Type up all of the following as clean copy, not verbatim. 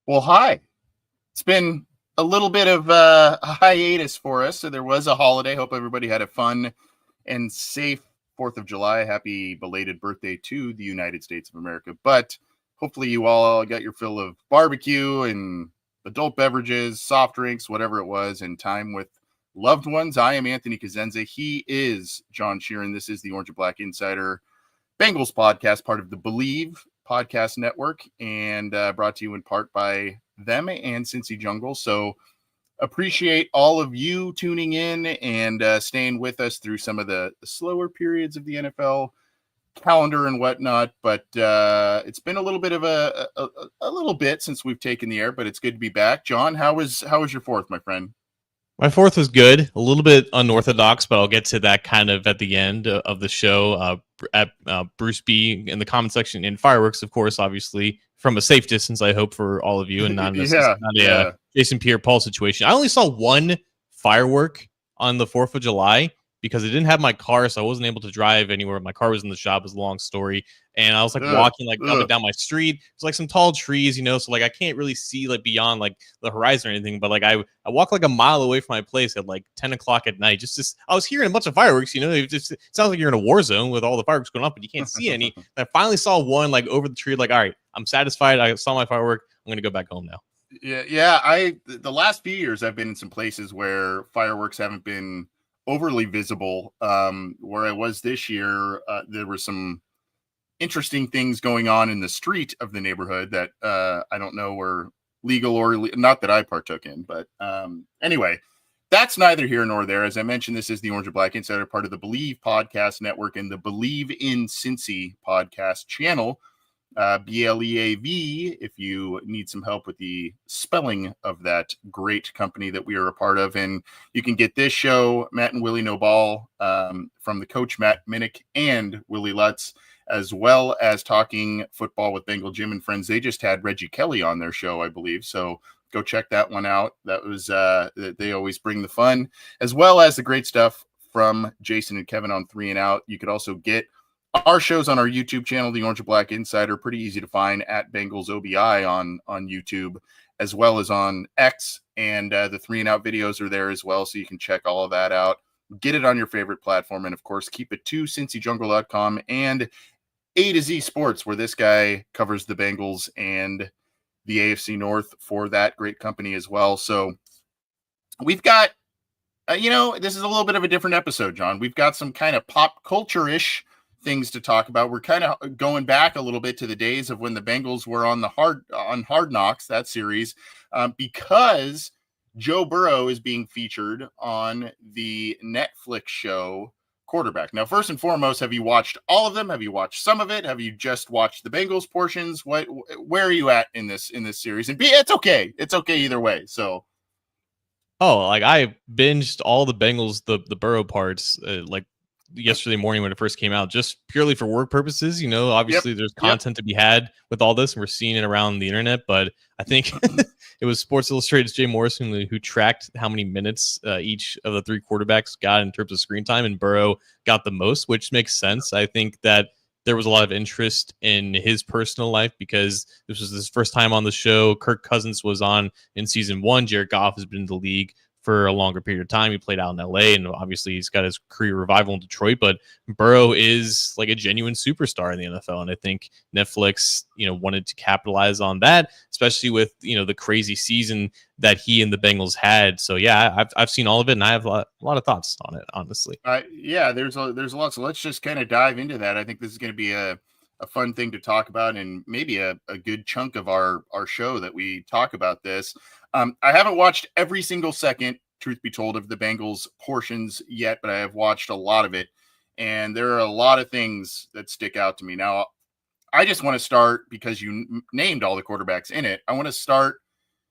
Well, hi. It's been a little bit of a hiatus for us. So there was a holiday. Hope everybody had a fun and safe 4th of July. Happy belated birthday to the United States of America. But hopefully you all got your fill of barbecue and adult beverages, soft drinks, whatever it was, and time with loved ones. I am Anthony Kazenza. He is John Sheeran. This is the Orange and Black Insider Bengals podcast, part of the Believe podcast network, and brought to you in part by them and Cincy Jungle. So appreciate all of you tuning in and staying with us through some of the slower periods of the NFL calendar and whatnot. But it's been a little bit of a little bit since we've taken the air, but it's good to be back. John, how was your fourth, my friend? My fourth was good, a little bit unorthodox, but I'll get to that kind of at the end of the show. At Bruce B in the comment section, and fireworks, of course, obviously from a safe distance. I hope for all of you, and not Yeah, not a yeah. Jason Pierre-Paul situation. I only saw one firework on the 4th of July because I didn't have my car, so I wasn't able to drive anywhere. My car was in the shop. It's a long story, and I was like Ugh, walking like up and ugh. down my street. It's like some tall trees, so like I can't really see like beyond like the horizon or anything. But like I walked like a mile away from my place at like 10 o'clock at night. Just I was hearing a bunch of fireworks. It sounds like you're in a war zone with all the fireworks going up, but you can't see any. And I finally saw one like over the tree. Like, all right, I'm satisfied. I saw my firework. I'm gonna go back home now. Yeah. The last few years I've been in some places where fireworks haven't been overly visible. Where I was this year, there were some interesting things going on in the street of the neighborhood that I don't know were legal or not that I partook in. But anyway, that's neither here nor there. As I mentioned, this is the Orange and Black Insider, part of the Believe Podcast Network and the Believe in Cincy podcast channel. BLEAV, if you need some help with the spelling of that great company that we are a part of. And you can get this show, Matt and Willie No Ball, from the coach Matt Minnick and Willie Lutz, as well as talking football with Bengal Jim and friends. They just had Reggie Kelly on their show, I believe. So go check that one out. That was they always bring the fun, as well as the great stuff from Jason and Kevin on 3 and Out. You could also get our shows on our YouTube channel, the Orange and Black Insider, pretty easy to find at Bengals OBI on YouTube, as well as on X. And the 3 and Out videos are there as well, so you can check all of that out. Get it on your favorite platform, and of course, keep it to CincyJungle.com and A to Z Sports, where this guy covers the Bengals and the AFC North for that great company as well. So we've got, this is a little bit of a different episode, John. We've got some kind of pop culture-ish things to talk about. We're kind of going back a little bit to the days of when the Bengals were on Hard Knocks, that series, because Joe Burrow is being featured on the Netflix show Quarterback. Now, first and foremost, have you watched all of them? Have you watched some of it? Have you just watched the Bengals portions? Where are you at in this series? And it's okay. It's okay either way. So Oh, like I binged all the Bengals, the Burrow parts, like yesterday morning when it first came out, just purely for work purposes. yep, Obviously there's yep. content to be had with all this, and we're seeing it around the internet. But I think it was Sports Illustrated's Jay Morrison who tracked how many minutes each of the three quarterbacks got in terms of screen time, and Burrow got the most, which makes sense. I think that there was a lot of interest in his personal life because this was his first time on the show. Kirk Cousins was on in season 1. Jared Goff has been in the league for a longer period of time. He played out in LA, and obviously he's got his career revival in Detroit, but Burrow is like a genuine superstar in the NFL. And I think Netflix, wanted to capitalize on that, especially with, the crazy season that he and the Bengals had. So yeah, I've seen all of it, and I have a lot of thoughts on it, honestly. Yeah, there's a lot. So let's just kind of dive into that. I think this is going to be a fun thing to talk about, and maybe a good chunk of our show that we talk about this. I haven't watched every single second, truth be told, of the Bengals portions yet, but I have watched a lot of it, and there are a lot of things that stick out to me. Now, I just want to start because you named all the quarterbacks in it. I want to start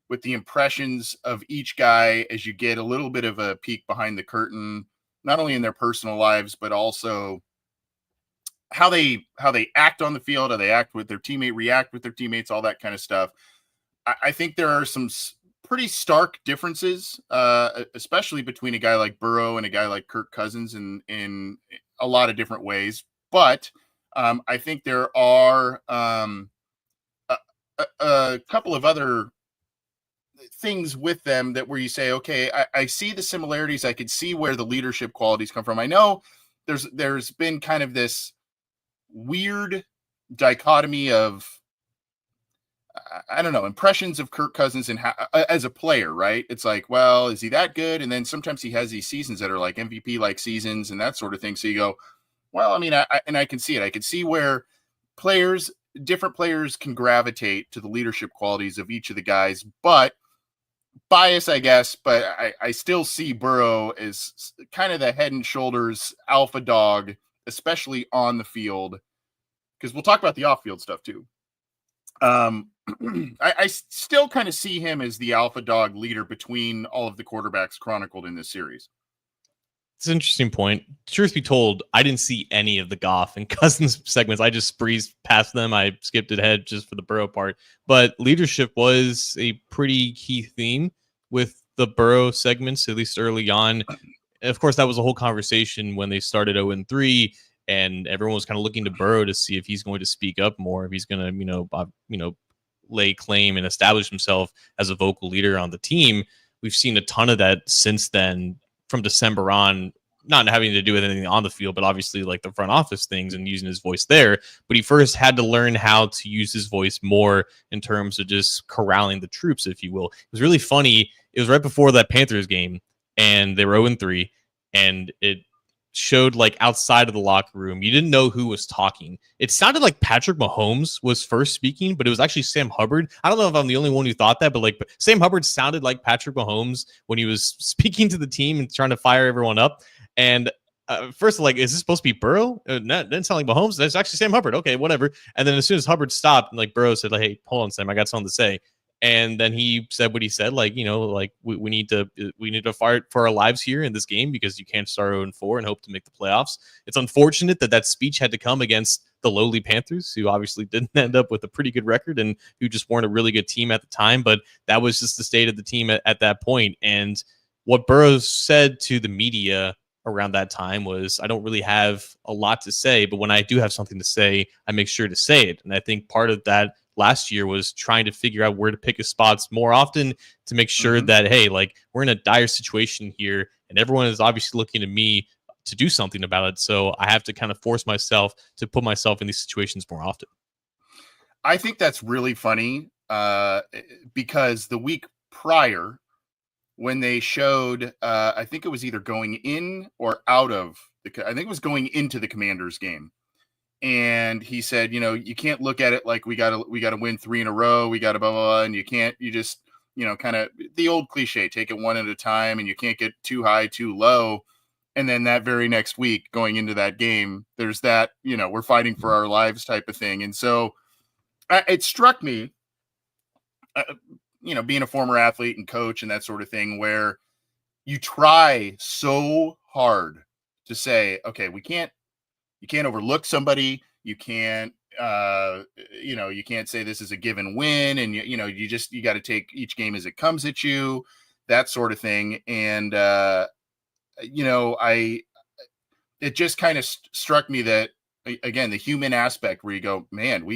with the impressions of each guy as you get a little bit of a peek behind the curtain, not only in their personal lives, but also how they act on the field, how they act with their teammate, react with their teammates, all that kind of stuff. I think there are some pretty stark differences, especially between a guy like Burrow and a guy like Kirk Cousins in a lot of different ways. But I think there are a couple of other things with them that where you say, okay, I see the similarities. I could see where the leadership qualities come from. I know there's been kind of this weird dichotomy of, I don't know, impressions of Kirk Cousins and how, as a player, right? It's like, well, is he that good? And then sometimes he has these seasons that are like MVP like seasons and that sort of thing. So you go, well, I mean, I can see it. I can see where different players can gravitate to the leadership qualities of each of the guys, but bias, I guess. But I still see Burrow as kind of the head and shoulders alpha dog, especially on the field, because we'll talk about the off-field stuff too. I still kind of see him as the alpha dog leader between all of the quarterbacks chronicled in this series. It's an interesting point. Truth be told, I didn't see any of the Goff and Cousins segments. I just breezed past them. I skipped ahead just for the Burrow part. But leadership was a pretty key theme with the Burrow segments, at least early on. Of course, that was a whole conversation when they started 0-3, and everyone was kind of looking to Burrow to see if he's going to speak up more, if he's going to, lay claim and establish himself as a vocal leader on the team. We've seen a ton of that since then, from December on, not having to do with anything on the field, but obviously like the front office things and using his voice there. But he first had to learn how to use his voice more in terms of just corralling the troops, if you will. It was really funny. It was right before that Panthers game, and they were 0-3, and it showed like outside of the locker room. You didn't know who was talking. It sounded like Patrick Mahomes was first speaking, but it was actually Sam Hubbard. I don't know if I'm the only one who thought that, but like Sam Hubbard sounded like Patrick Mahomes when he was speaking to the team and trying to fire everyone up. And first, like, is this supposed to be Burrow? That didn't sound like Mahomes. That's actually Sam Hubbard. Okay, whatever. And then as soon as Hubbard stopped, like Burrow said, like, hey, hold on, Sam, I got something to say. And then he said what he said, like, we need to fight for our lives here in this game because you can't start 0-4 and hope to make the playoffs. It's unfortunate that speech had to come against the lowly Panthers, who obviously didn't end up with a pretty good record and who just weren't a really good team at the time. But that was just the state of the team at that point. And what Burrow said to the media around that time was, I don't really have a lot to say, but when I do have something to say, I make sure to say it. And I think part of that last year was trying to figure out where to pick his spots more often to make sure that, hey, like, we're in a dire situation here and everyone is obviously looking to me to do something about it. So I have to kind of force myself to put myself in these situations more often. I think that's really funny because the week prior, when they showed, I think it was either going in or out of I think it was going into the Commanders game. And he said, you can't look at it like we got to win 3 in a row. We got to blah, blah, blah. And you just, kind of the old cliche, take it one at a time, and you can't get too high, too low. And then that very next week going into that game, there's that, we're fighting for our lives type of thing. And so it struck me, being a former athlete and coach and that sort of thing, where you try so hard to say, okay, you can't overlook somebody. You can't, you can't say this is a given win. And, you got to take each game as it comes at you, that sort of thing. And, it just kind of struck me that, again, the human aspect where you go, man,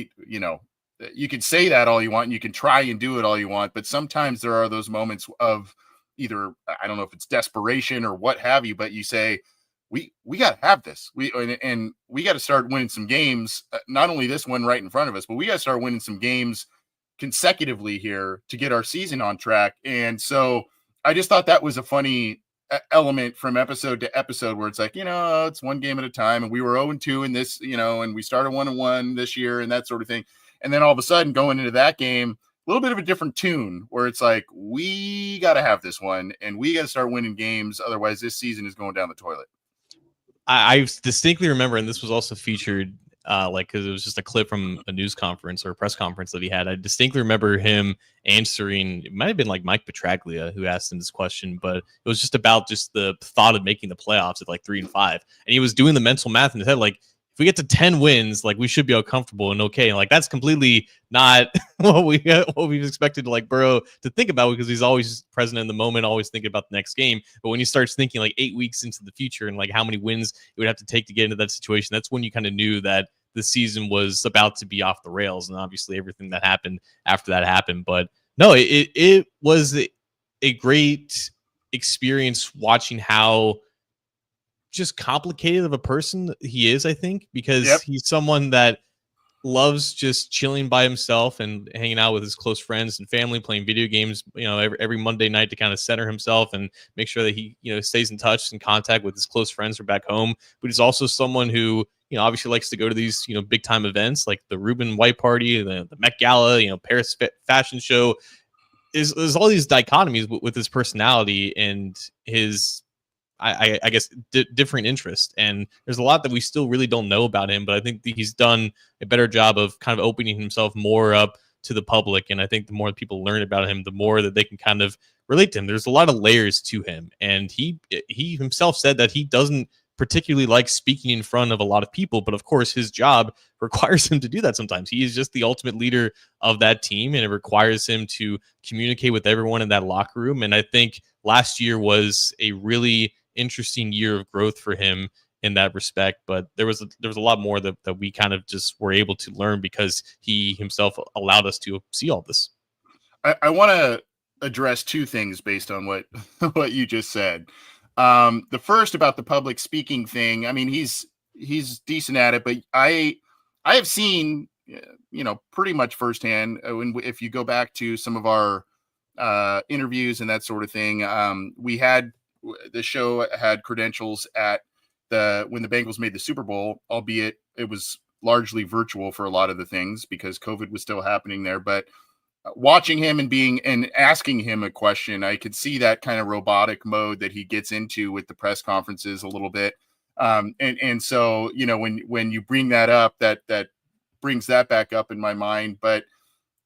you can say that all you want and you can try and do it all you want, but sometimes there are those moments of either, I don't know if it's desperation or what have you, but you say, we got to have this. We got to start winning some games, not only this one right in front of us, but we got to start winning some games consecutively here to get our season on track. And so I just thought that was a funny element from episode to episode where it's like, it's one game at a time, and we were 0-2 in this, and we started 1-1 this year and that sort of thing. And then all of a sudden going into that game, a little bit of a different tune where it's like, we got to have this one and we got to start winning games. Otherwise this season is going down the toilet. I distinctly remember, and this was also featured, because it was just a clip from a news conference or a press conference that he had. I distinctly remember him answering. It might have been like Mike Petraglia who asked him this question, but it was just about just the thought of making the playoffs at like 3-5, and he was doing the mental math in his head, like, if we get to 10 wins, like, we should be all comfortable and okay. And like, that's completely not what we've expected, like, Burrow to think about, because he's always present in the moment, always thinking about the next game. But when he starts thinking like 8 weeks into the future and like how many wins it would have to take to get into that situation, that's when you kind of knew that the season was about to be off the rails. And obviously everything that happened after that happened. But No, it was a great experience watching how just complicated of a person he is, I think, because Yep. he's someone that loves just chilling by himself and hanging out with his close friends and family, playing video games, every Monday night to kind of center himself and make sure that he, stays in touch and contact with his close friends from back home. But he's also someone who, obviously likes to go to these, big time events like the Reuben White Party, the Met Gala, Paris Fashion Show. Is all these dichotomies with his personality and his I guess different interest. And there's a lot that we still really don't know about him, but I think that he's done a better job of kind of opening himself more up to the public. And I think the more people learn about him, the more that they can kind of relate to him. There's a lot of layers to him. And he himself said that he doesn't particularly like speaking in front of a lot of people, but of course his job requires him to do that sometimes. He is just the ultimate leader of that team, and it requires him to communicate with everyone in that locker room. And I think last year was a really interesting year of growth for him in that respect, but there was a lot more that we kind of just were able to learn because he himself allowed us to see all this. I want to address two things based on what what you just said. The first about the public speaking thing. I mean, he's decent at it, but I have seen, pretty much firsthand if you go back to some of our interviews and that sort of thing. The show had credentials at when the Bengals made the Super Bowl, albeit it was largely virtual for a lot of the things because COVID was still happening there. But watching him and asking him a question, I could see that kind of robotic mode that he gets into with the press conferences a little bit. And so, when you bring that up, that brings that back up in my mind. But,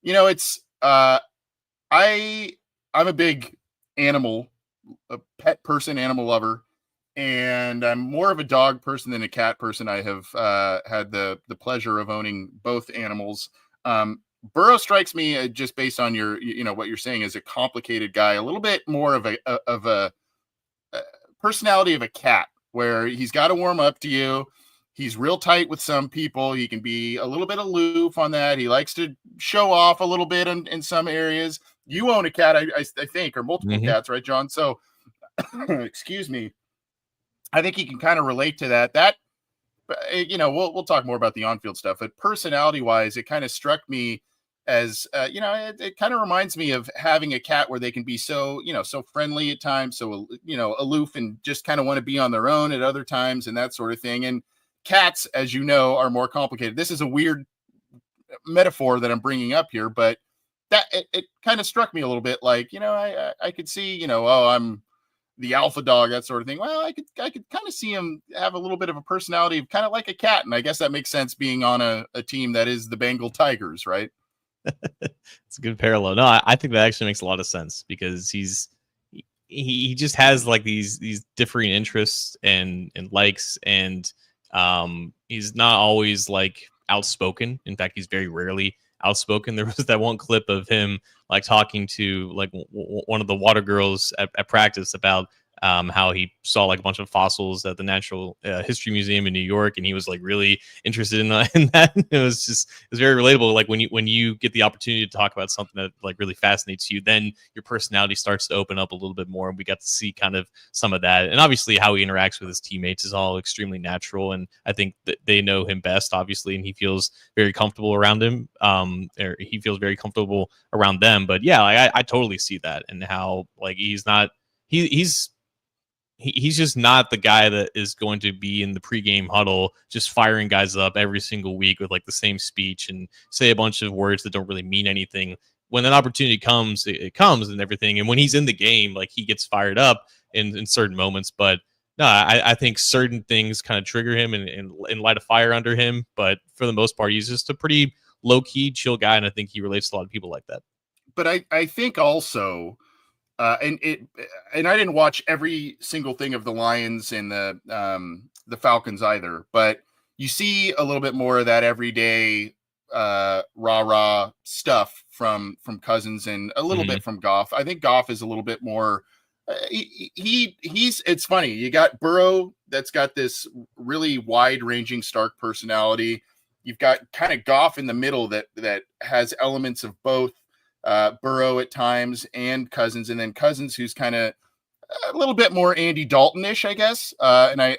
it's, I'm a big a pet person, animal lover, and I'm more of a dog person than a cat person. I have had the pleasure of owning both animals. Burrow strikes me just based on your, what you're saying, as a complicated guy, a little bit more of a personality of a cat, where he's got to warm up to you. He's real tight with some people. He can be a little bit aloof on that. He likes to show off a little bit in some areas. You own a cat, I think, or multiple cats, right, John? So, excuse me. I think he can kind of relate to that. We'll talk more about the on-field stuff, but personality-wise, it kind of struck me as, it kind of reminds me of having a cat where they can be so friendly at times, so, aloof and just kind of want to be on their own at other times and that sort of thing. And cats, as you know, are more complicated. This is a weird metaphor that I'm bringing up here, but that it kind of struck me a little bit like, I could see, I'm the alpha dog, that sort of thing. Well, I could kind of see him have a little bit of a personality of kind of like a cat. And I guess that makes sense being on a team that is the Bengal Tigers, right? It's a good parallel. No, I think that actually makes a lot of sense because he just has like these differing interests and likes, and he's not always like outspoken. In fact, he's very rarely outspoken. There was that one clip of him like talking to like one of the water girls at practice about how he saw like a bunch of fossils at the Natural History Museum in New York, and he was like really interested in that. It was very relatable. Like when you get the opportunity to talk about something that like really fascinates you, then your personality starts to open up a little bit more. And we got to see kind of some of that, and obviously how he interacts with his teammates is all extremely natural. And I think that they know him best, obviously, and he feels very comfortable around him. Or he feels very comfortable around them. But yeah, like, I totally see that, and how like he's just not the guy that is going to be in the pregame huddle just firing guys up every single week with like the same speech and say a bunch of words that don't really mean anything. When an opportunity comes, it comes and everything. And when he's in the game, like he gets fired up in certain moments. But no, I think certain things kind of trigger him and light a fire under him. But for the most part, he's just a pretty low-key, chill guy. And I think he relates to a lot of people like that. But I think also, and I didn't watch every single thing of the Lions and the Falcons either, but you see a little bit more of that everyday rah-rah stuff from Cousins and a little bit from Goff. I think Goff is a little bit more. He's it's funny. You got Burrow that's got this really wide-ranging, stark personality. You've got kind of Goff in the middle that has elements of both. Burrow at times, and Cousins, and then Cousins, who's kind of a little bit more Andy Dalton-ish, I guess. And I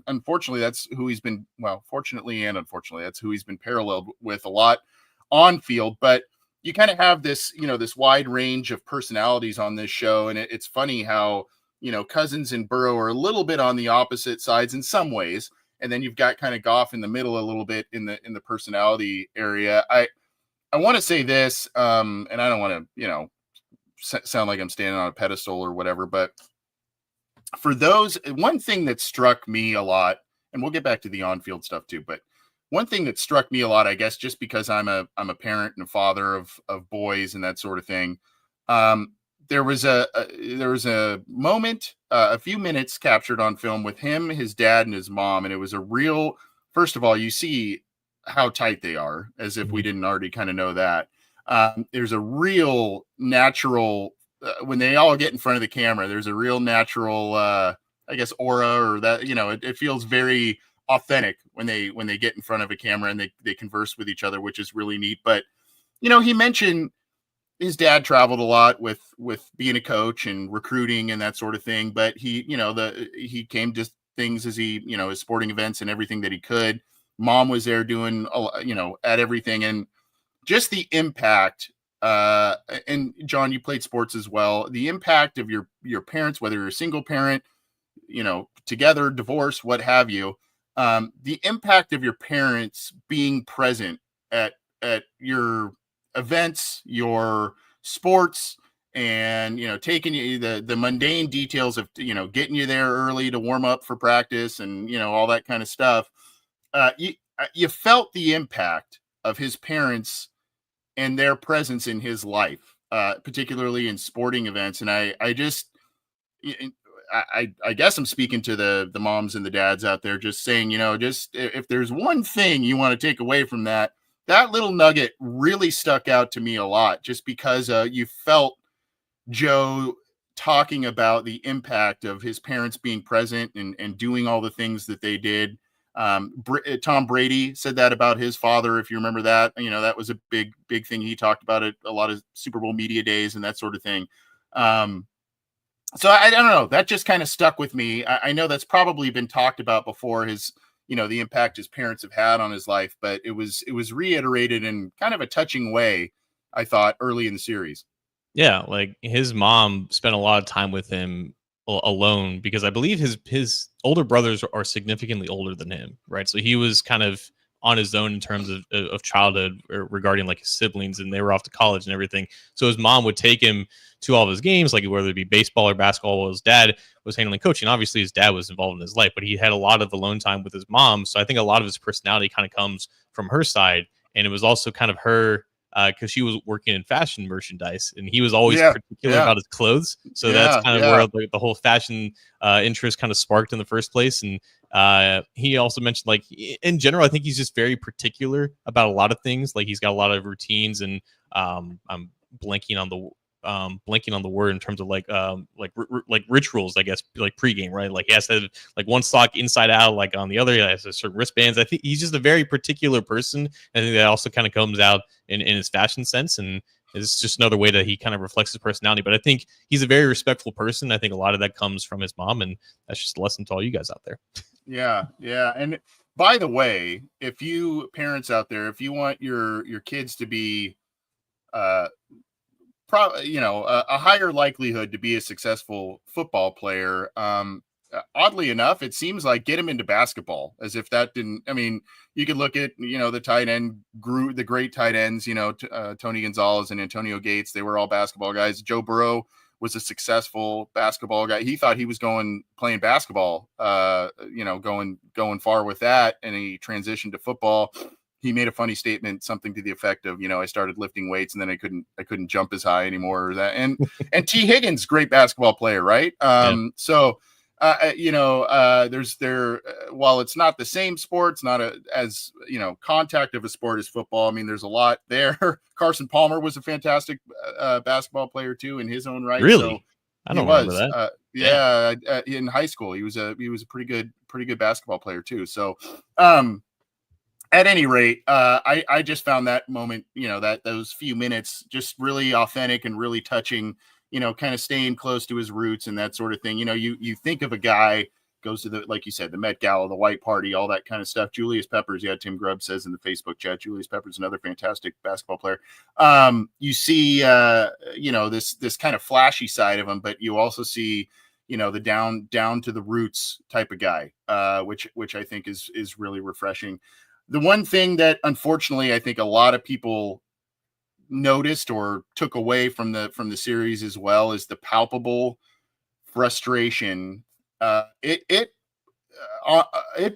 unfortunately, that's who he's been. Well, fortunately and unfortunately, that's who he's been paralleled with a lot on field. But you kind of have this, this wide range of personalities on this show, and it's funny how Cousins and Burrow are a little bit on the opposite sides in some ways, and then you've got kind of Goff in the middle a little bit in the personality area. I want to say this, and I don't want to sound like I'm standing on a pedestal or whatever, but for those, one thing that struck me a lot, and we'll get back to the on-field stuff too, but one thing that struck me a lot, I guess, just because I'm a parent and a father of boys and that sort of thing. There was a moment, a few minutes captured on film with him, his dad, and his mom, and it was a real. First of all, you see how tight they are, as if we didn't already kind of know that. There's a real natural when they all get in front of the camera. There's a real natural, I guess, aura, or that it feels very authentic when they get in front of a camera and they converse with each other, which is really neat. But he mentioned his dad traveled a lot with being a coach and recruiting and that sort of thing. But he came to things as his sporting events and everything that he could. Mom was there doing at everything, and just the impact. And John, you played sports as well. The impact of your parents, whether you're a single parent, together, divorce, what have you. The impact of your parents being present at your events, your sports, and taking you the mundane details of getting you there early to warm up for practice and all that kind of stuff. You felt the impact of his parents and their presence in his life, particularly in sporting events. And I guess I'm speaking to the moms and the dads out there, just saying, just if there's one thing you want to take away from that little nugget really stuck out to me a lot, just because you felt Joe talking about the impact of his parents being present and doing all the things that they did. Tom Brady said that about his father, if you remember that. That was a big thing he talked about at a lot of Super Bowl media days and that sort of thing. So I don't know, that just kind of stuck with me. I know that's probably been talked about before, his the impact his parents have had on his life, but it was reiterated in kind of a touching way, I thought, early in the series. Yeah, like his mom spent a lot of time with him alone, because I believe his older brothers are significantly older than him, right? So he was kind of on his own in terms of childhood regarding like his siblings, and they were off to college and everything. So his mom would take him to all of his games, like whether it be baseball or basketball, while his dad was handling coaching. Obviously his dad was involved in his life, but he had a lot of alone time with his mom. So I think a lot of his personality kind of comes from her side. And it was also kind of her, because she was working in fashion merchandise, and he was always particular about his clothes. So that's kind of where the whole fashion interest kind of sparked in the first place. And he also mentioned, like, in general, I think he's just very particular about a lot of things. Like, he's got a lot of routines, and I'm blanking on the word in terms of like rituals, I guess, like pregame, right? Like he has to have like one sock inside out, like on the other, he has a certain wristbands. I think he's just a very particular person. I think that also kind of comes out in his fashion sense, and it's just another way that he kind of reflects his personality. But I think he's a very respectful person. I think a lot of that comes from his mom, and that's just a lesson to all you guys out there. Yeah. And by the way, if you parents out there, if you want your kids to be a higher likelihood to be a successful football player, oddly enough, it seems like get him into basketball, as if that didn't. I mean, you could look at the tight end the great tight ends, Tony Gonzalez and Antonio Gates. They were all basketball guys. Joe Burrow was a successful basketball guy. He thought he was playing basketball, going far with that, and he transitioned to football. He made a funny statement, something to the effect of, I started lifting weights and then I couldn't jump as high anymore, or that. And T. Higgins, great basketball player, right? So there's while it's not the same sport, it's not as contact of a sport as football. I mean, there's a lot there. Carson Palmer was a fantastic basketball player too in his own right. Really? So I don't remember that. In high school, he was a pretty good basketball player too. So, At any rate, I just found that moment, that those few minutes just really authentic and really touching, kind of staying close to his roots and that sort of thing. You think of a guy goes to the, like you said, the Met Gala, the white party, all that kind of stuff. Julius Peppers, yeah, Tim Grubb says in the Facebook chat, Julius Peppers, another fantastic basketball player. You see, this kind of flashy side of him, but you also see, the down to the roots type of guy, which I think is really refreshing. The one thing that unfortunately I think a lot of people noticed or took away from the series as well is the palpable frustration. It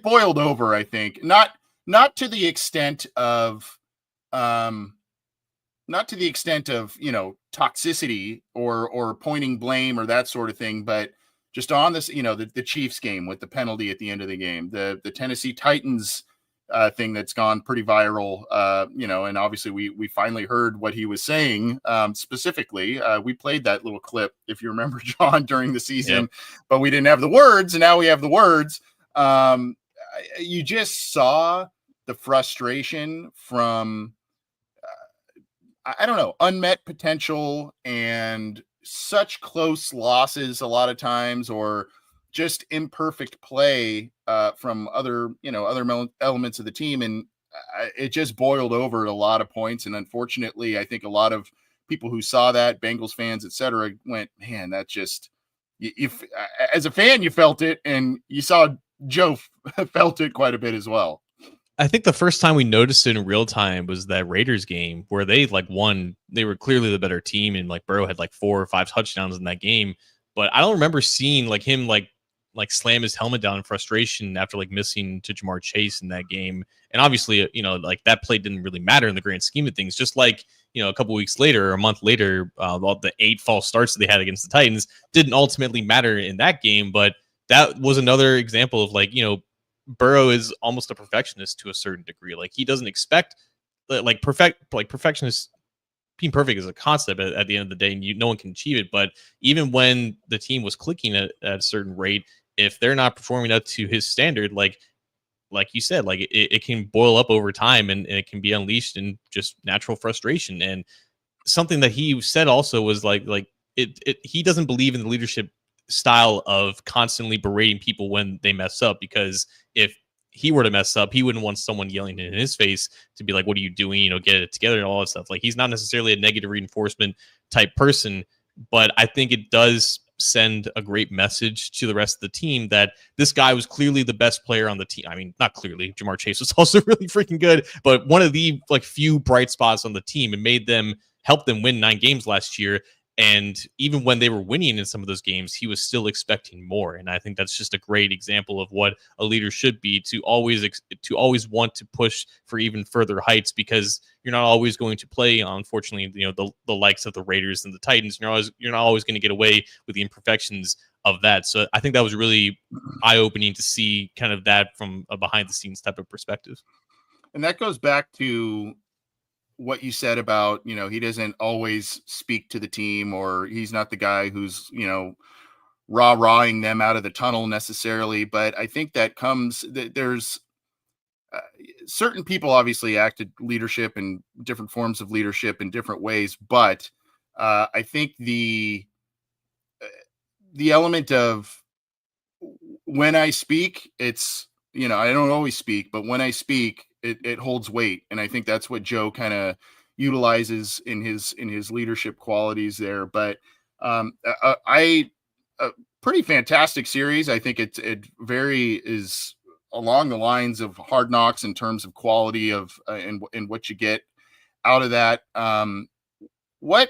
boiled over, I think, not to the extent of toxicity or pointing blame or that sort of thing, but just on this, the Chiefs game with the penalty at the end of the game, the Tennessee Titans thing that's gone pretty viral, and obviously we finally heard what he was saying specifically. We played that little clip, if you remember, John, during the season, yep. But we didn't have the words, and now we have the words. You just saw the frustration from, I don't know, unmet potential and such close losses a lot of times, or just imperfect play from other elements of the team. And it just boiled over at a lot of points. And unfortunately, I think a lot of people who saw that, Bengals fans, et cetera, went, man, that just, if as a fan, you felt it, and you saw Joe felt it quite a bit as well. I think the first time we noticed it in real time was that Raiders game where they won. They were clearly the better team, and Burrow had 4 or 5 touchdowns in that game. But I don't remember seeing him slam his helmet down in frustration after missing to Jamar Chase in that game. And obviously, that play didn't really matter in the grand scheme of things. Just a couple weeks later or a month later, the 8 false starts that they had against the Titans didn't ultimately matter in that game. But that was another example of Burrow is almost a perfectionist to a certain degree. He doesn't expect perfectionist. Being perfect is a concept at the end of the day, and no one can achieve it. But even when the team was clicking at a certain rate, if they're not performing up to his standard, like you said, it can boil up over time, and it can be unleashed in just natural frustration. And something that he said also was he doesn't believe in the leadership style of constantly berating people when they mess up, because if he were to mess up, he wouldn't want someone yelling in his face to be like, what are you doing? Get it together and all that stuff. He's not necessarily a negative reinforcement type person, but I think it does send a great message to the rest of the team that this guy was clearly the best player on the team. I mean, not clearly, Jamar Chase was also really freaking good, but one of the few bright spots on the team, and helped them win 9 games last year. And even when they were winning in some of those games, he was still expecting more. And I think that's just a great example of what a leader should be, to always want to push for even further heights, because you're not always going to play, unfortunately, the likes of the Raiders and the Titans. You're not always going to get away with the imperfections of that. So I think that was really eye-opening to see kind of that from a behind-the-scenes type of perspective. And that goes back to what you said about, he doesn't always speak to the team, or he's not the guy who's, rah-rahing them out of the tunnel necessarily. But I think that there's certain people obviously acted leadership and different forms of leadership in different ways. But I think the element of, when I speak, it's, I don't always speak, but when I speak, it holds weight. And I think that's what Joe kind of utilizes in his leadership qualities there. But a pretty fantastic series. I think it is along the lines of Hard Knocks in terms of quality of and what you get out of that. What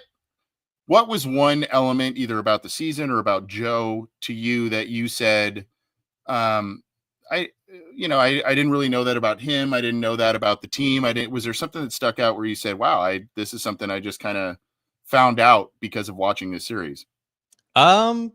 was one element, either about the season or about Joe, to you that you said, I didn't really know that about him. I didn't know that about the team. Was there something that stuck out where you said, wow, this is something I just kind of found out because of watching this series? Well,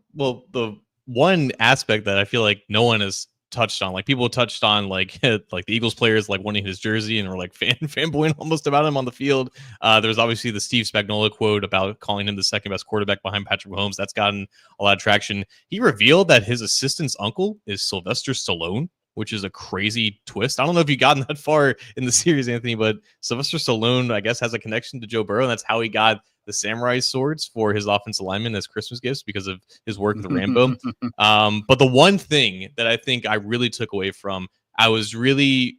the one aspect that I feel like no one has touched on, people touched on the Eagles players wanting his jersey and were fanboying almost about him on the field. There's obviously the Steve Spagnuolo quote about calling him the second best quarterback behind Patrick Mahomes. That's gotten a lot of traction. He revealed that his assistant's uncle is Sylvester Stallone. which is a crazy twist. I don't know if you've gotten that far in the series, Anthony, but Sylvester Stallone, I guess, has a connection to Joe Burrow, and that's how he got the samurai swords for his offensive linemen as Christmas gifts because of his work with Rambo. But the one thing that I think I really took away from, I was really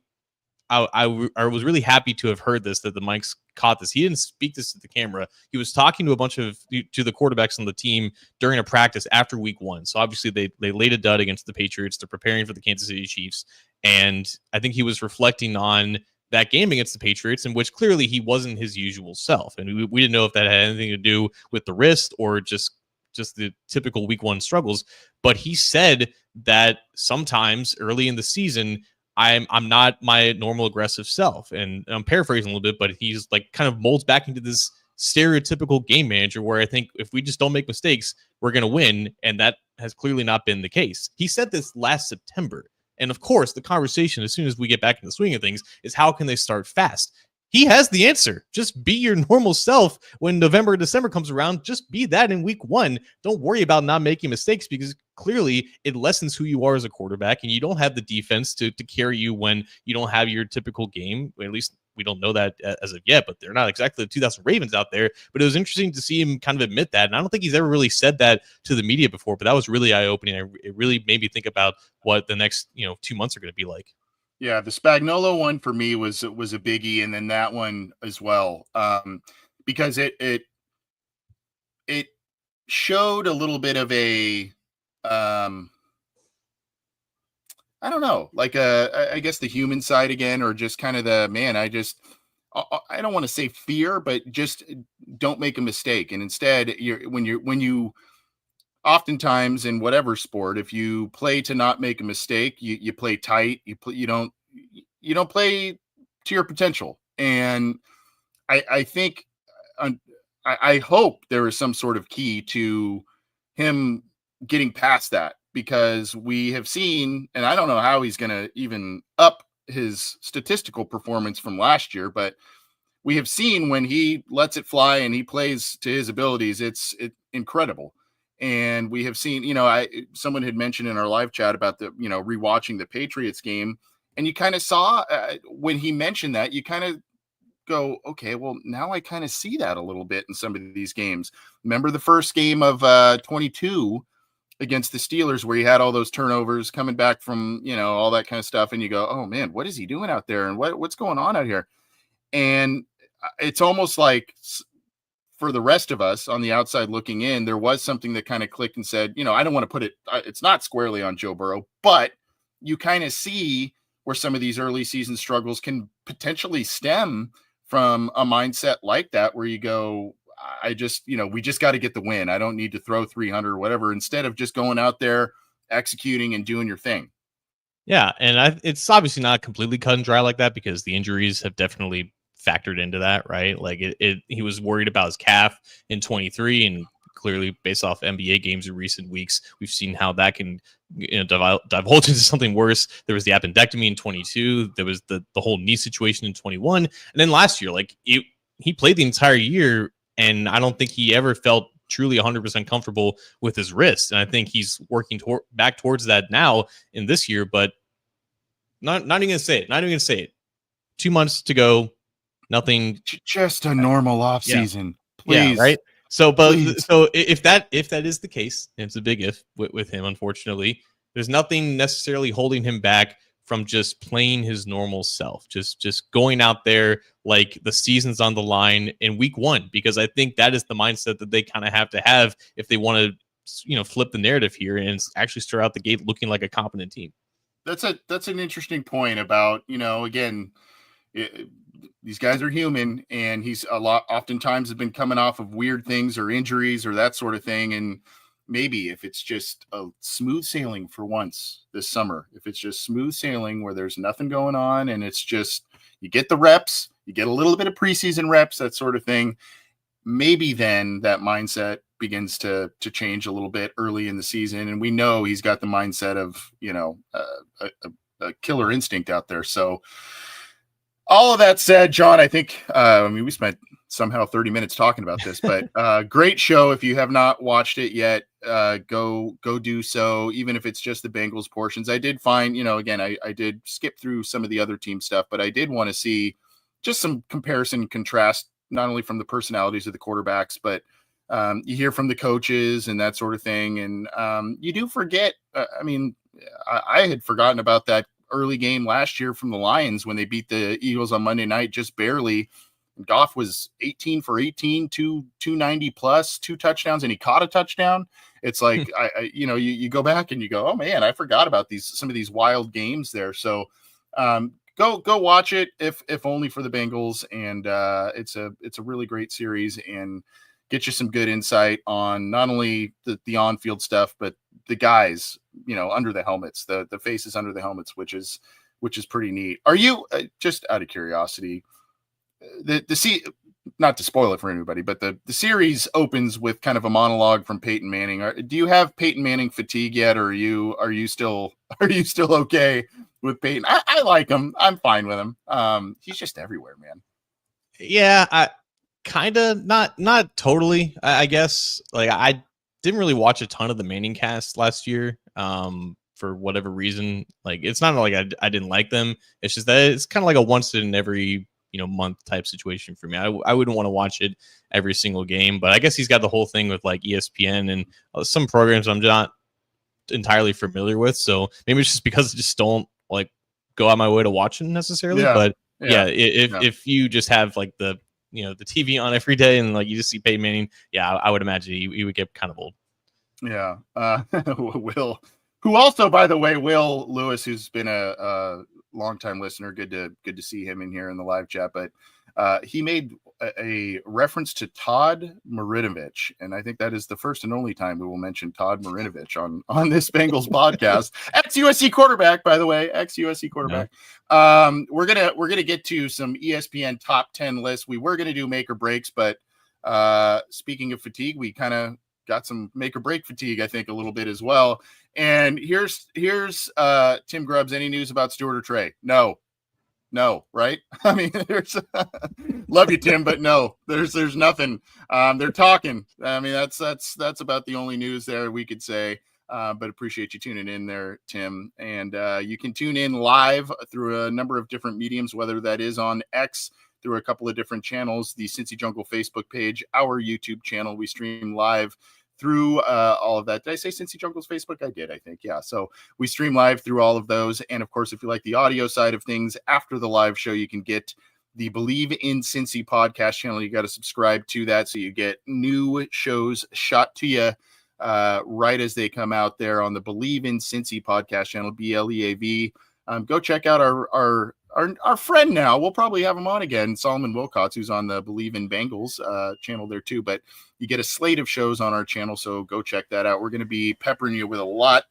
happy to have heard this, that the mics caught this. He didn't speak this to the camera. He was talking to to the quarterbacks on the team during a practice after week 1. So obviously they laid a dud against the Patriots. They're preparing for the Kansas City Chiefs. And I think he was reflecting on that game against the Patriots, in which clearly he wasn't his usual self. And we didn't know if that had anything to do with the wrist or just the typical week 1 struggles. But he said that sometimes early in the season, I'm not my normal aggressive self. And I'm paraphrasing a little bit, but he's like kind of molds back into this stereotypical game manager where I think if we just don't make mistakes, we're going to win. And that has clearly not been the case. He said this last September. And of course, the conversation, as soon as we get back in the swing of things, is how can they start fast? He has the answer. Just be your normal self when November, December comes around. Just be that in week 1. Don't worry about not making mistakes, because clearly it lessens who you are as a quarterback, and you don't have the defense to carry you when you don't have your typical game. At least we don't know that as of yet, but they're not exactly the 2000 Ravens out there. But it was interesting to see him kind of admit that. And I don't think he's ever really said that to the media before, but that was really eye-opening. It really made me think about what the next 2 months are going to be like. Yeah, the Spagnuolo one for me was a biggie, and then that one as well, because it showed a little bit of a, I don't know, like I guess the human side again, or just kind of the man. I don't want to say fear, but just don't make a mistake, and instead, when you oftentimes in whatever sport, if you play to not make a mistake, you play tight, you don't play to your potential. And I think, I hope there is some sort of key to him getting past that, because we have seen, and I don't know how he's going to even up his statistical performance from last year, but we have seen when he lets it fly and he plays to his abilities, it's incredible. And we have seen, someone had mentioned in our live chat about rewatching the Patriots game, and you kind of saw when he mentioned that, you kind of go, okay, well, now I kind of see that a little bit in some of these games. Remember the first game of 22 against the Steelers, where he had all those turnovers coming back from, all that kind of stuff. And you go, oh man, what is he doing out there? And what's going on out here? And it's almost like, for the rest of us on the outside looking in, there was something that kind of clicked and said, I don't want to put it, it's not squarely on Joe Burrow, but you kind of see where some of these early season struggles can potentially stem from a mindset like that, where you go, we just got to get the win. I don't need to throw 300 or whatever, instead of just going out there, executing and doing your thing. Yeah. And it's obviously not completely cut and dry like that, because the injuries have definitely factored into that, right? Like he was worried about his calf in 23, and clearly based off NBA games in recent weeks, we've seen how that can divulge into something worse. There was the appendectomy in 22. There was the whole knee situation in 21. And then last year, he played the entire year, and I don't think he ever felt truly 100% comfortable with his wrist. And I think he's working back towards that now in this year, but not even going to say it. 2 months to go. Nothing, just a normal off season. Please. Yeah, right. So, so if that is the case, and it's a big if with him, unfortunately, there's nothing necessarily holding him back from just playing his normal self, just going out there like the season's on the line in week 1, because I think that is the mindset that they kind of have to have if they want to, flip the narrative here and actually start out the gate looking like a competent team. That's an interesting point about, again, these guys are human, and he's oftentimes have been coming off of weird things or injuries or that sort of thing. And maybe if it's just a smooth sailing for once this summer, if it's just smooth sailing where there's nothing going on, and it's just, you get the reps, you get a little bit of preseason reps, that sort of thing, maybe then that mindset begins to change a little bit early in the season. And we know he's got the mindset of, a killer instinct out there. So all of that said, John, I think, we spent somehow 30 minutes talking about this, but great show. If you have not watched it yet, go do so, even if it's just the Bengals portions. I did find, again, I did skip through some of the other team stuff, but I did want to see just some comparison and contrast, not only from the personalities of the quarterbacks, but you hear from the coaches and that sort of thing. And you do forget, I had forgotten about that early game last year from the Lions when they beat the Eagles on Monday night, just barely. Goff was 18 for 18, 290 plus, 2 touchdowns, and he caught a touchdown. It's like, you go back and you go, oh man, I forgot about some of these wild games there. So go watch it if only for the Bengals. And it's a really great series and get you some good insight on not only the on-field stuff, but the guys, under the helmets, the faces under the helmets, which is pretty neat. Are you just out of curiosity, not to spoil it for anybody, but the series opens with kind of a monologue from Peyton Manning. Do you have Peyton Manning fatigue yet, or are you still okay with Peyton? I like him. I'm fine with him. He's just everywhere, man. Yeah, I kind of not totally. I guess like I didn't really watch a ton of the Manning cast last year. For whatever reason, like it's not like I didn't like them. It's just that it's kind of like a once in every month type situation for me. I wouldn't want to watch it every single game, but I guess he's got the whole thing with like ESPN and some programs I'm not entirely familiar with. So maybe it's just because I just don't like go out my way to watch it necessarily. Yeah. But if you just have like the TV on every day and like you just see Peyton Manning, I would imagine he would get kind of old. Yeah. Will, who also, by the way, Will Lewis, who's been a longtime listener, good to see him in here in the live chat, but he made a reference to Todd Marinovich, and I think that is the first and only time we will mention Todd Marinovich on this Bengals podcast. Ex-USC quarterback, by the way, ex-USC quarterback. Yeah. We're gonna get to some ESPN top 10 lists. We were gonna do make or breaks, but speaking of fatigue, we kind of got some make or break fatigue, I think, a little bit as well. And here's Tim Grubbs. Any news about Stewart or Trey? No, right? I mean, there's love you, Tim, but no, there's nothing. They're talking. I mean, that's about the only news there we could say. But appreciate you tuning in there, Tim. And you can tune in live through a number of different mediums, whether that is on X, through a couple of different channels, the Cincy Jungle Facebook page, our YouTube channel. We stream live through all of that. Did I say Cincy Jungle's Facebook? I did, I think. Yeah. So we stream live through all of those. And of course, if you like the audio side of things after the live show, you can get the Believe in Cincy podcast channel. You got to subscribe to that so you get new shows shot to you right as they come out there on the Believe in Cincy podcast channel, BLEAV. Go check out our friend now. We'll probably have him on again, Solomon Wilcots, who's on the Believe in Bengals channel there too. But you get a slate of shows on our channel, so go check that out. We're going to be peppering you with a lot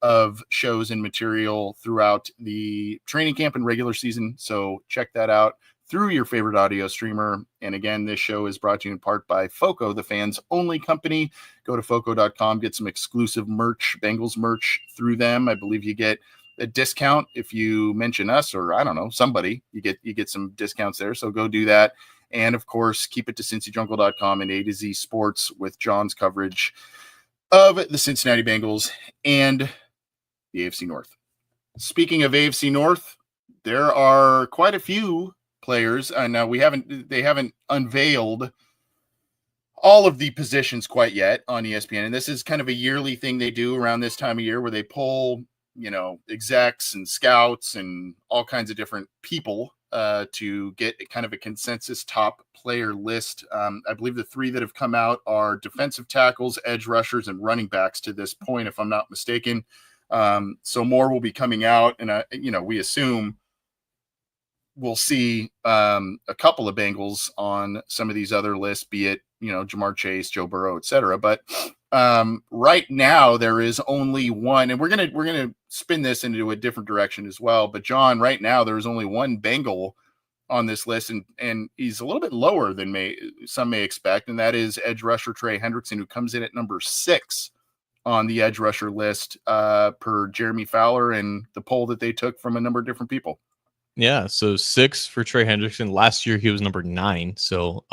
of shows and material throughout the training camp and regular season. So check that out through your favorite audio streamer. And again, this show is brought to you in part by FOCO, the fans only company. Go to foco.com, get some exclusive merch, Bengals merch through them. I believe you get a discount if you mention us, or I don't know, somebody. You get some discounts there, so go do that. And of course, keep it to cincyjungle.com and A to Z Sports with John's coverage of the Cincinnati Bengals and the AFC North. Speaking of AFC North, there are quite a few players. Now they haven't unveiled all of the positions quite yet on ESPN, and this is kind of a yearly thing they do around this time of year where they pull execs and scouts and all kinds of different people to get kind of a consensus top player list. I believe the 3 that have come out are defensive tackles, edge rushers, and running backs to this point, if I'm not mistaken. So more will be coming out, and we assume we'll see a couple of Bengals on some of these other lists, be it Jamar Chase, Joe Burrow, etc. But right now there is only one, and we're gonna spin this into a different direction as well. But John, right now there is only one Bengal on this list, and he's a little bit lower than some may expect, and that is edge rusher Trey Hendrickson, who comes in at number 6 on the edge rusher list per Jeremy Fowler and the poll that they took from a number of different people. Yeah, so 6 for Trey Hendrickson. Last year he was number 9, so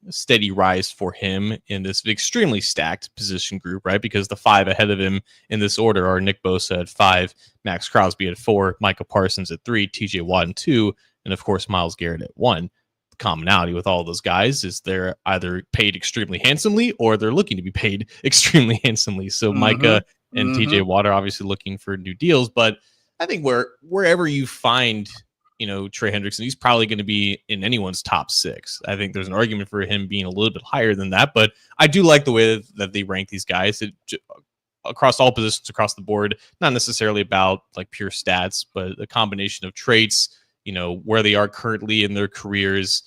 steady rise for him in this extremely stacked position group, right? Because the 5 ahead of him in this order are Nick Bosa at 5, Max Crosby at 4, Micah Parsons at 3, TJ Watt at 2, and of course Myles Garrett at 1. The commonality with all those guys is they're either paid extremely handsomely or they're looking to be paid extremely handsomely. So Micah and TJ Watt are obviously looking for new deals, but I think wherever you find Trey Hendrickson, he's probably going to be in anyone's top 6. I think there's an argument for him being a little bit higher than that, but I do like the way that they rank these guys across all positions across the board, not necessarily about like pure stats, but a combination of traits, where they are currently in their careers,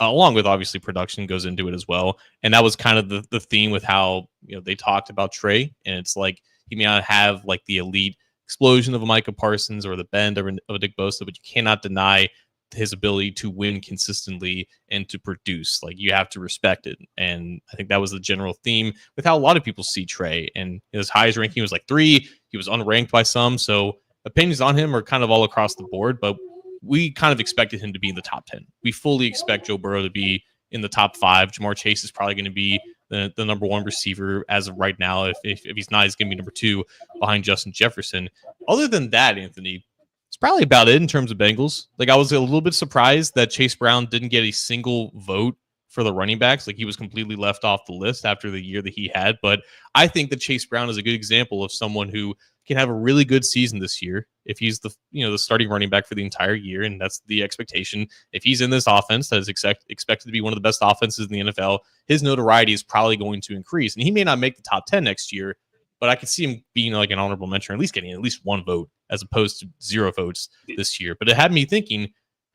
along with obviously production goes into it as well. And that was kind of the theme with how, they talked about Trey, and it's like, he may not have like the elite explosion of a Micah Parsons or the bend of a Nick Bosa, but you cannot deny his ability to win consistently and to produce. Like, you have to respect it. And I think that was the general theme with how a lot of people see Trey. And his highest ranking was like 3. He was unranked by some. So opinions on him are kind of all across the board, but we kind of expected him to be in the top 10. We fully expect Joe Burrow to be in the top 5. Jamar Chase is probably going to be the number 1 receiver as of right now. If he's not, he's going to be number 2 behind Justin Jefferson. Other than that, Anthony, it's probably about it in terms of Bengals. Like, I was a little bit surprised that Chase Brown didn't get a single vote for the running backs. Like, he was completely left off the list after the year that he had. But I think that Chase Brown is a good example of someone who can have a really good season this year if he's the starting running back for the entire year, and that's the expectation. If he's in this offense that is expected to be one of the best offenses in the NFL, his notoriety is probably going to increase. And he may not make the top 10 next year, but I could see him being like an honorable mention, or at least getting at least 1 vote as opposed to 0 votes this year. But it had me thinking,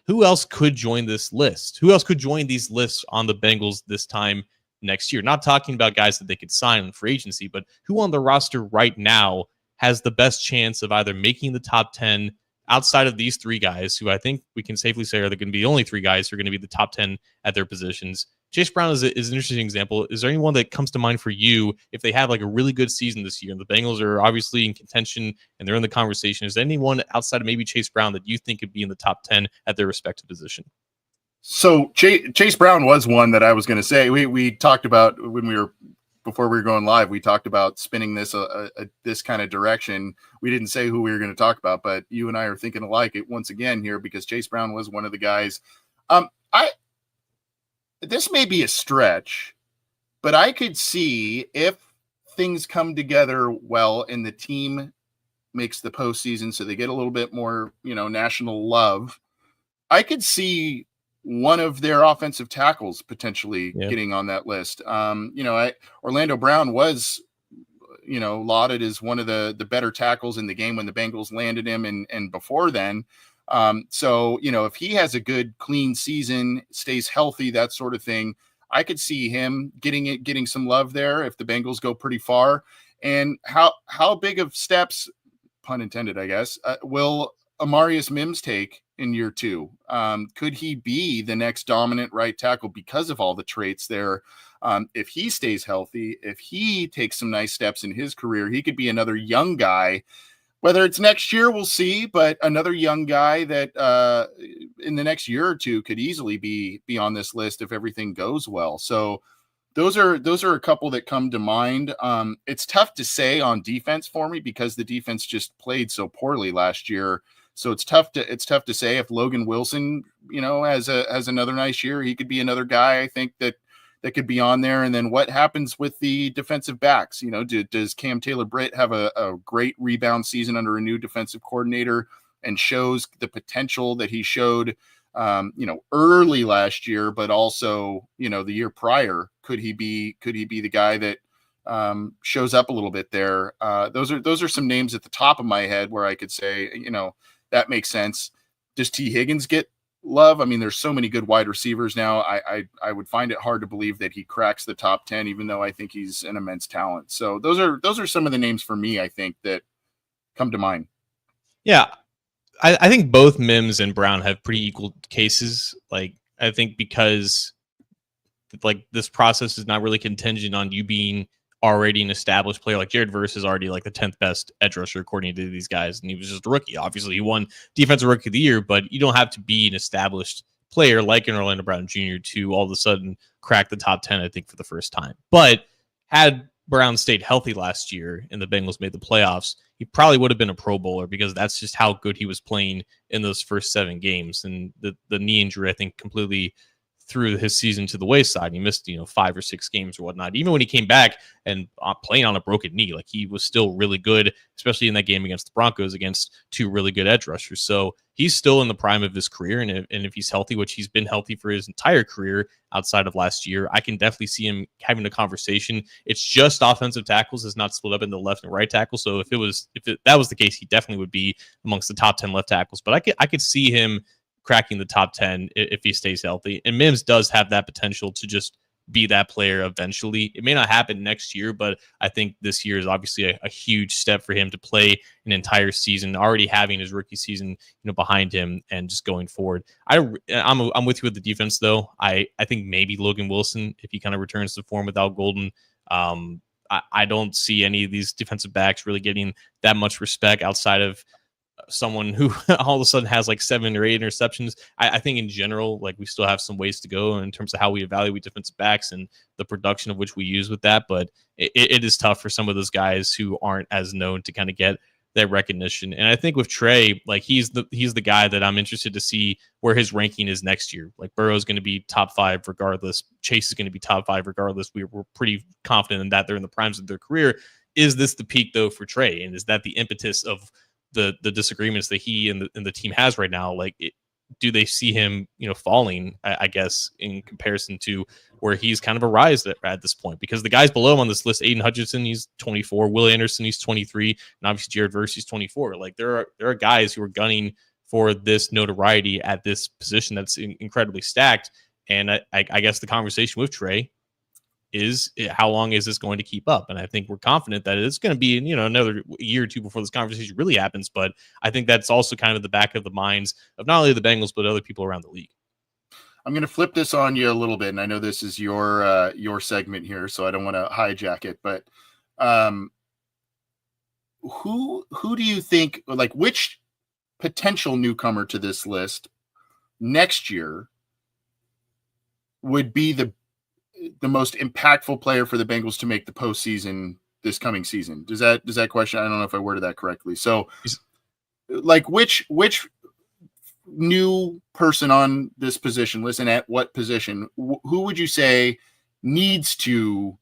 who else could join this list? Who else could join these lists on the Bengals this time next year? Not talking about guys that they could sign in free agency, but who on the roster right now has the best chance of either making the top 10 outside of these 3 guys, who I think we can safely say are going to be the only 3 guys who are going to be the top 10 at their positions. Chase Brown is an interesting example. Is there anyone that comes to mind for you if they have like a really good season this year and the Bengals are obviously in contention and they're in the conversation? Is there anyone outside of maybe Chase Brown that you think could be in the top 10 at their respective position? So Chase Brown was one that I was going to say. We talked about before we were going live, we talked about spinning this this kind of direction. We didn't say who we were going to talk about, but you and I are thinking alike once again here, because Chase Brown was one of the guys. This may be a stretch, but I could see if things come together well and the team makes the postseason, so they get a little bit more, national love. I could see one of their offensive tackles potentially getting on that list. Orlando Brown was, lauded as one of the better tackles in the game when the Bengals landed him and before then. If he has a good, clean season, stays healthy, that sort of thing, I could see him getting some love there if the Bengals go pretty far. And how big of steps, pun intended, I guess, will Amarius Mims take in year 2? Could he be the next dominant right tackle because of all the traits there? If he stays healthy, if he takes some nice steps in his career, he could be another young guy. Whether it's next year, we'll see, but another young guy that in the next year or 2 could easily be on this list if everything goes well. So those are a couple that come to mind. It's tough to say on defense for me because the defense just played so poorly last year. So it's tough to say if Logan Wilson, has another nice year, he could be another guy I think that could be on there. And then what happens with the defensive backs? Does Cam Taylor-Britt have a great rebound season under a new defensive coordinator and shows the potential that he showed, early last year, but also, the year prior? Could he be the guy that shows up a little bit there? Those are some names at the top of my head where I could say, that makes sense. Does T. Higgins get love? I mean, there's so many good wide receivers now. I would find it hard to believe that he cracks the top 10, even though I think he's an immense talent. So those are some of the names for me, I think, that come to mind. Yeah. I think both Mims and Brown have pretty equal cases. Like, I think because like this process is not really contingent on you being already an established player. Like Jared Verse is already like the 10th best edge rusher according to these guys, and he was just a rookie. Obviously, he won Defensive Rookie of the Year, but you don't have to be an established player like an Orlando Brown Jr. to all of a sudden crack the top 10, I think, for the first time. But had Brown stayed healthy last year and the Bengals made the playoffs, he probably would have been a Pro Bowler, because that's just how good he was playing in those first 7 games. And the knee injury, I think, completely threw his season to the wayside. He missed, 5 or 6 games or whatnot. Even when he came back and playing on a broken knee, like, he was still really good, especially in that game against the Broncos, against 2 really good edge rushers. So he's still in the prime of his career. And if he's healthy, which he's been healthy for his entire career outside of last year, I can definitely see him having a conversation. It's just offensive tackles is not split up into left and right tackle. So if that was the case, he definitely would be amongst the top 10 left tackles. But I could see him cracking the top 10 if he stays healthy. And Mims does have that potential to just be that player eventually. It may not happen next year, but I think this year is obviously a huge step for him to play an entire season, already having his rookie season, behind him and just going forward. I'm with you with the defense, though. I think maybe Logan Wilson, if he kind of returns to form without Golden. I don't see any of these defensive backs really getting that much respect outside of someone who all of a sudden has like 7 or 8 interceptions. I think in general, like, we still have some ways to go in terms of how we evaluate defensive backs and the production of which we use with that. But it is tough for some of those guys who aren't as known to kind of get that recognition. And I think with Trey, like, he's the guy that I'm interested to see where his ranking is next year. Like, Burrow is going to be top 5 regardless. Chase is going to be top 5 regardless. We're pretty confident in that. They're in the primes of their career. Is this the peak, though, for Trey? And is that the impetus of the disagreements that he and the team has right now? Like, do they see him, falling, I guess, in comparison to where he's kind of a rise at this point? Because the guys below him on this list, Aiden Hutchinson, he's 24, Will Anderson, he's 23, and obviously Jared Verse, he's 24. Like, there are guys who are gunning for this notoriety at this position that's incredibly stacked. And I guess the conversation with Trey is, how long is this going to keep up? And I think we're confident that it's going to be, another year or 2 before this conversation really happens. But I think that's also kind of the back of the minds of not only the Bengals, but other people around the league. I'm going to flip this on you a little bit. And I know this is your segment here, so I don't want to hijack it, but who do you think, like, which potential newcomer to this list next year would be the most impactful player for the Bengals to make the postseason this coming season? Does that question? I don't know if I worded that correctly. So, like, which new person on this position, listen, at what position, who would you say needs to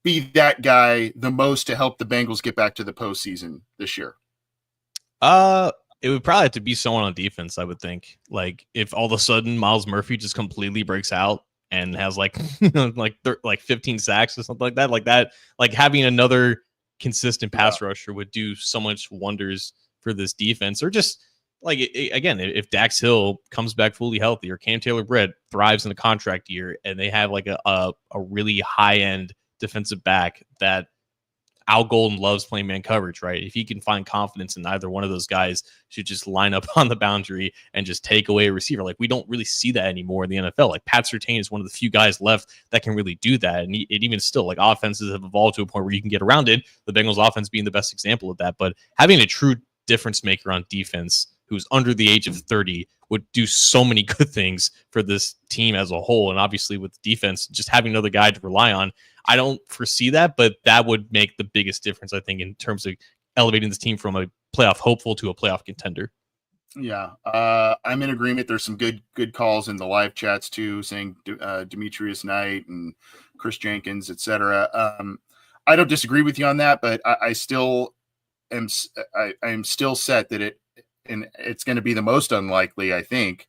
be that guy the most to help the Bengals get back to the postseason this year? It would probably have to be someone on defense, I would think. Like, if all of a sudden Miles Murphy just completely breaks out and has like 15 sacks or something like that, like having another consistent pass rusher would do so much wonders for this defense. Or just like, again, if Dax Hill comes back fully healthy, or Cam Taylor-Britt thrives in a contract year, and they have like a really high end defensive back that Al Golden loves playing man coverage, right? If he can find confidence in either one of those guys to just line up on the boundary and just take away a receiver, like, we don't really see that anymore in the NFL. Like, Pat Surtain is one of the few guys left that can really do that. And it even still, like, offenses have evolved to a point where you can get around it. The Bengals offense being the best example of that. But having a true difference maker on defense who's under the age of 30 would do so many good things for this team as a whole. And obviously with defense, just having another guy to rely on, I don't foresee that, but that would make the biggest difference, I think, in terms of elevating this team from a playoff hopeful to a playoff contender. Yeah, I'm in agreement. There's some good calls in the live chats too, saying Demetrius Knight and Chris Jenkins, etc. I don't disagree with you on that, but I still am still set that it's going to be the most unlikely, I think.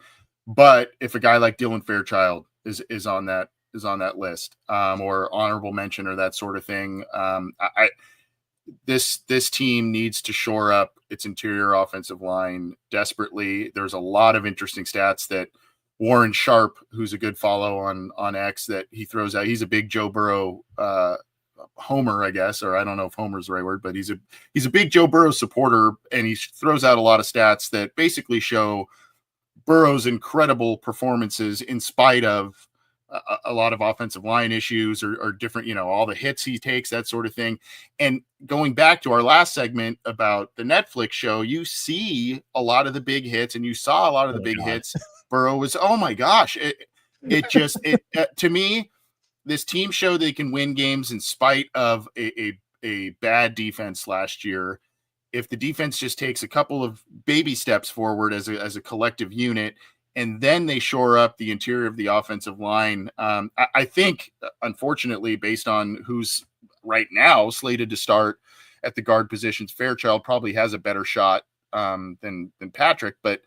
But if a guy like Dylan Fairchild is on that list, or honorable mention or that sort of thing, this team needs to shore up its interior offensive line desperately. There's a lot of interesting stats that Warren Sharp, who's a good follow on X, that he throws out. He's a big Joe Burrow homer, I guess, or I don't know if homer is the right word, but he's a big Joe Burrow supporter, and he throws out a lot of stats that basically show Burrow's incredible performances in spite of a lot of offensive line issues or different, all the hits he takes, that sort of thing. And going back to our last segment about the Netflix show, you see a lot of the big hits, and you saw a lot of the big hits. Burrow was, oh my gosh, to me, this team showed they can win games in spite of a bad defense last year. If the defense just takes a couple of baby steps forward as a collective unit, and then they shore up the interior of the offensive line. I think, unfortunately, based on who's right now slated to start at the guard positions, Fairchild probably has a better shot than Patrick. But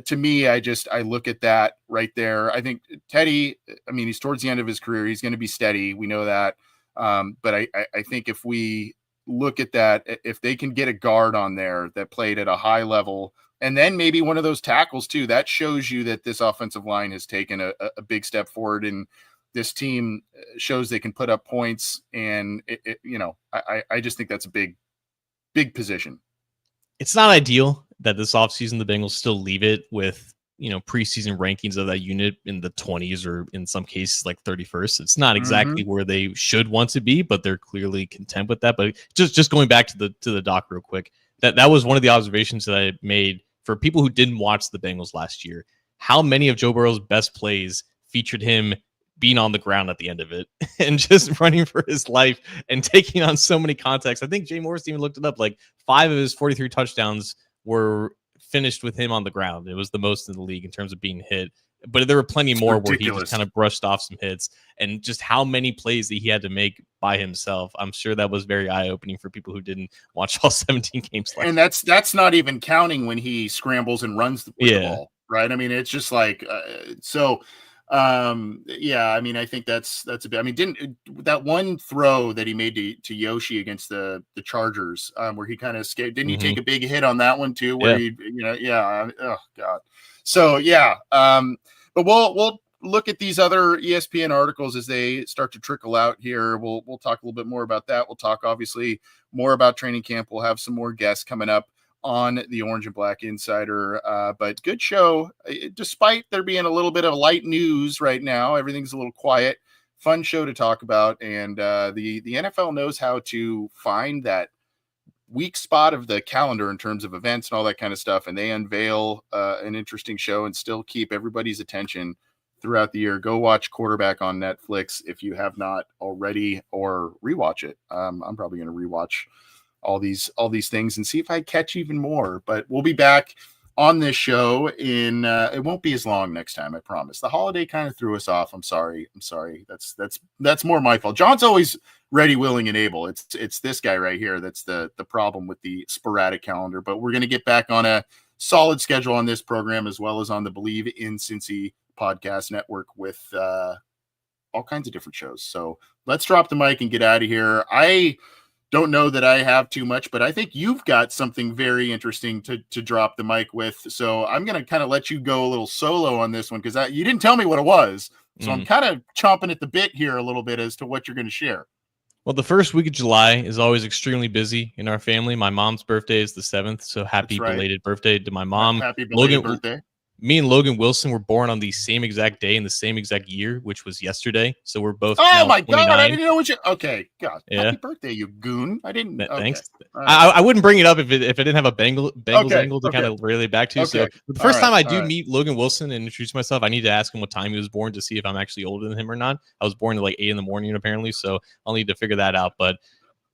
to me, I look at that right there. I think Teddy, he's towards the end of his career. He's going to be steady. We know that. But I think if we look at that, if they can get a guard on there that played at a high level, and then maybe one of those tackles too, that shows you that this offensive line has taken a big step forward, and this team shows they can put up points. And I just think that's a big position. It's not ideal that this offseason the Bengals still leave it with, preseason rankings of that unit in the 20s or in some cases like 31st. It's not exactly where they should want to be, but they're clearly content with that. But just going back to the doc real quick, that was one of the observations that I made for people who didn't watch the Bengals last year. How many of Joe Burrow's best plays featured him being on the ground at the end of it and just running for his life and taking on so many contacts? I think Jay Morris even looked it up. Like 5 of his 43 touchdowns were finished with him on the ground. It was the most in the league in terms of being hit. But there were plenty more where he just kind of brushed off some hits, and just how many plays that he had to make by himself. I'm sure that was very eye-opening for people who didn't watch all 17 games. And that's not even counting when he scrambles and runs with the ball, right? It's just like I think that's a bit. Didn't that one throw that he made to Yoshi against the Chargers, where he kind of escaped? Didn't he take a big hit on that one too? Where oh god. So but we'll look at these other ESPN articles as they start to trickle out here. We'll talk a little bit more about that. We'll talk obviously more about training camp. We'll have some more guests coming up on the Orange and Black Insider, but good show. Despite there being a little bit of light news right now, everything's a little quiet. Fun show to talk about, and the NFL knows how to find that weak spot of the calendar in terms of events and all that kind of stuff, and they unveil an interesting show and still keep everybody's attention throughout the year. Go watch Quarterback on Netflix if you have not already, or rewatch it. I'm probably going to rewatch all these things and see if I catch even more. But we'll be back on this show in it won't be as long next time, I promise. The holiday kind of threw us off. I'm sorry. That's more my fault. John's always ready, willing, and able. It's this guy right here that's the problem with the sporadic calendar. But we're going to get back on a solid schedule on this program, as well as on the Believe in Cincy podcast network with all kinds of different shows. So let's drop the mic and get out of here. I don't know that I have too much, but I think you've got something very interesting to drop the mic with. So I'm going to kind of let you go a little solo on this one, because you didn't tell me what it was. So I'm kind of chomping at the bit here a little bit as to what you're going to share. Well, the first week of July is always extremely busy in our family. My mom's birthday is the 7th, so happy belated birthday to my mom. Happy belated birthday. Me and Logan Wilson were born on the same exact day in the same exact year, which was yesterday. So we're both. Oh my 29. God! I didn't know what you. Okay, God, yeah. Happy birthday, you goon! I didn't. Okay. Thanks. Right. I wouldn't bring it up if it didn't have a Bengals angle to kind of relate back to. So the first time I do meet Logan Wilson and introduce myself, I need to ask him what time he was born to see if I'm actually older than him or not. I was born at like 8 a.m. apparently, so I'll need to figure that out. But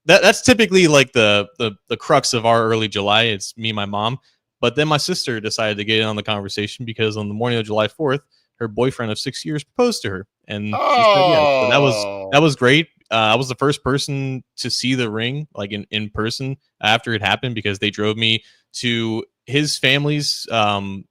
that's typically like the crux of our early July. It's me and my mom. But then my sister decided to get in on the conversation because on the morning of July 4th, her boyfriend of 6 years proposed to her, and she said yes. So that was great. I was the first person to see the ring, like in person, after it happened, because they drove me to his family's,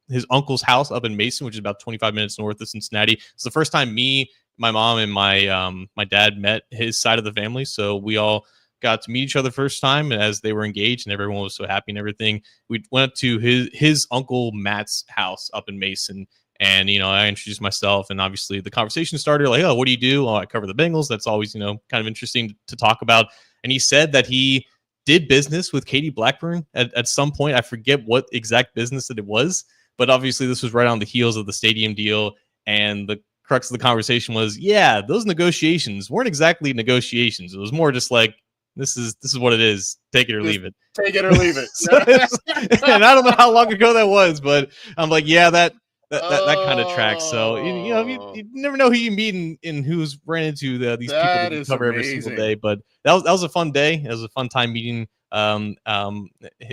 his uncle's house up in Mason, which is about 25 minutes north of Cincinnati. It's the first time me, my mom, and my dad met his side of the family. So we all got to meet each other first time as they were engaged, and everyone was so happy and everything. We went to his uncle Matt's house up in Mason, and I introduced myself, and obviously the conversation started like, oh, what do you do? Oh, I cover the Bengals. That's always kind of interesting to talk about. And he said that he did business with Katie Blackburn at some point. I forget what exact business that it was, but obviously this was right on the heels of the stadium deal. And the crux of the conversation was, yeah, those negotiations weren't exactly negotiations. It was more just like, this is what it is. Take it or leave it. Take it or leave it. And I don't know how long ago that was, but I'm like, yeah, that kind of tracks. So you never know who you meet and who's ran into these people that you cover every single day. But that was a fun day. It was a fun time meeting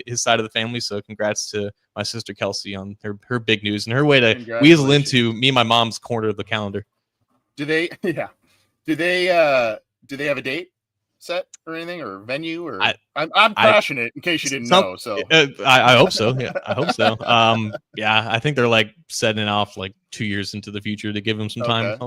his side of the family. So congrats to my sister Kelsey on her big news and her way to weasel into me and my mom's corner of the calendar. Do they? Yeah. Do they have a date set or anything or venue? Or I'm crashing it in case you didn't know. So I hope so. Yeah, I hope so. Yeah, I think they're like setting it off like 2 years into the future to give him some time.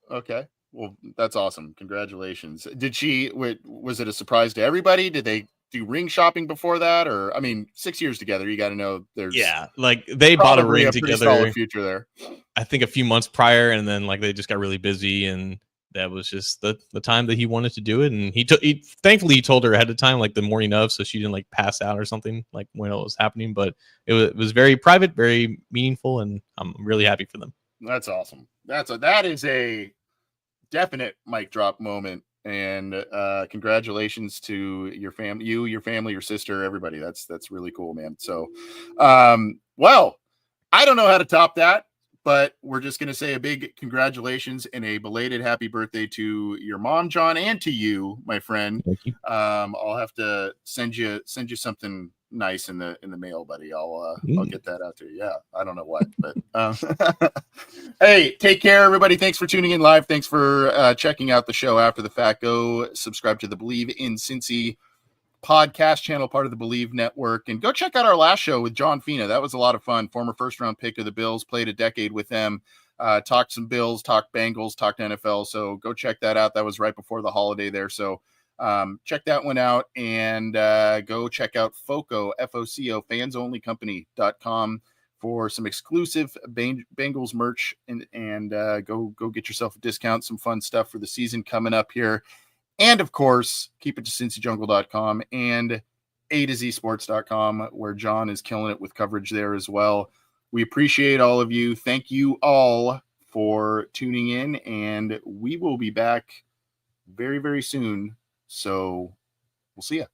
Okay. Well, that's awesome. Congratulations. Was it a surprise to everybody? Did they do ring shopping before that? Or, I mean, 6 years together, you got to know there's like they bought a ring together. Solid future there. I think a few months prior, and then like they just got really busy, and that was just the time that he wanted to do it. And thankfully he told her ahead of time, like the morning of, so she didn't like pass out or something like when it was happening. But it was very private, very meaningful, and I'm really happy for them. That's awesome. That is a definite mic drop moment. And congratulations to your family, your family, your sister, everybody. That's really cool, man. So, well, I don't know how to top that, but we're just going to say a big congratulations and a belated happy birthday to your mom, John, and to you, my friend. Thank you. I'll have to send you something nice in the mail, buddy. I'll get that out to you. Yeah, I don't know what, but hey, take care, everybody. Thanks for tuning in live. Thanks for checking out the show after the fact. Go subscribe to the Believe in Cincy podcast channel, part of the Believe Network, and go check out our last show with John Fina. That was a lot of fun. Former first-round pick of the Bills, played a decade with them. Talked some Bills, talked Bengals, talked NFL. So go check that out. That was right before the holiday there. So check that one out, and go check out FOCO, FOCO, fansonlycompany.com for some exclusive Bengals merch, and go get yourself a discount, some fun stuff for the season coming up here. And of course, keep it to cincyjungle.com and A to Z sports.com, where John is killing it with coverage there as well. We appreciate all of you. Thank you all for tuning in, and we will be back very, very soon. So we'll see you.